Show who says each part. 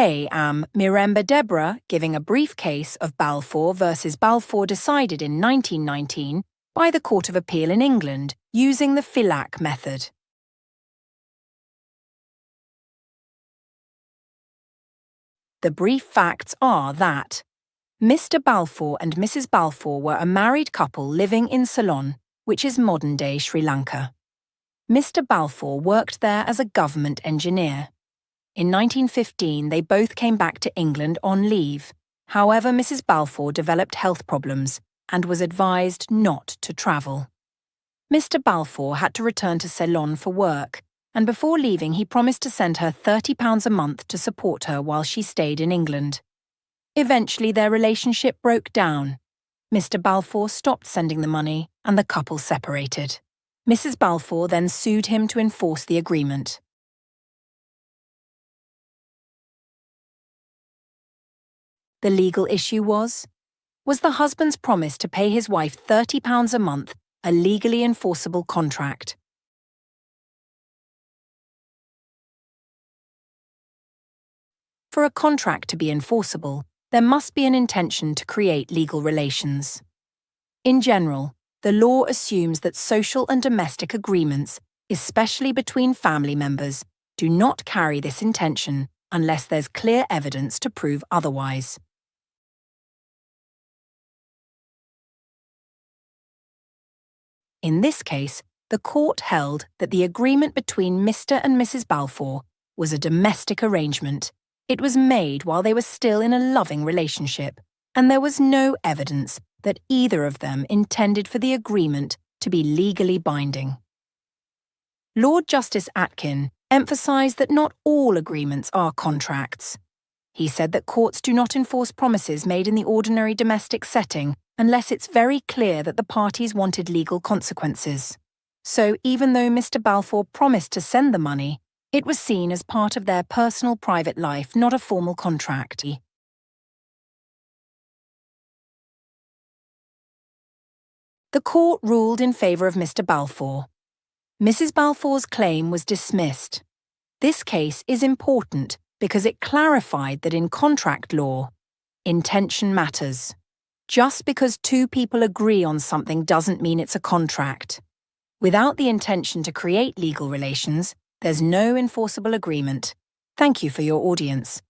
Speaker 1: Hey, Mirembe Deborah giving a briefcase of Balfour versus Balfour decided in 1919 by the Court of Appeal in England using the Philac method. The brief facts are that Mr. Balfour and Mrs. Balfour were a married couple living in Ceylon, which is modern-day Sri Lanka. Mr. Balfour worked there as a government engineer. In 1915, they both came back to England on leave. However, Mrs. Balfour developed health problems and was advised not to travel. Mr. Balfour had to return to Ceylon for work, and before leaving he promised to send her £30 a month to support her while she stayed in England. Eventually, their relationship broke down. Mr. Balfour stopped sending the money, and the couple separated. Mrs. Balfour then sued him to enforce the agreement. The legal issue was the husband's promise to pay his wife £30 a month a legally enforceable contract? For a contract to be enforceable, there must be an intention to create legal relations. In general, the law assumes that social and domestic agreements, especially between family members, do not carry this intention unless there's clear evidence to prove otherwise. In this case, the court held that the agreement between Mr. and Mrs. Balfour was a domestic arrangement. It was made while they were still in a loving relationship, and there was no evidence that either of them intended for the agreement to be legally binding. Lord Justice Atkin emphasised that not all agreements are contracts. He said that courts do not enforce promises made in the ordinary domestic setting unless it's very clear that the parties wanted legal consequences. So even though Mr. Balfour promised to send the money, it was seen as part of their personal private life, not a formal contract. The court ruled in favour of Mr. Balfour. Mrs. Balfour's claim was dismissed. This case is important because it clarified that in contract law, intention matters. Just because two people agree on something doesn't mean it's a contract. Without the intention to create legal relations, there's no enforceable agreement. Thank you for your audience.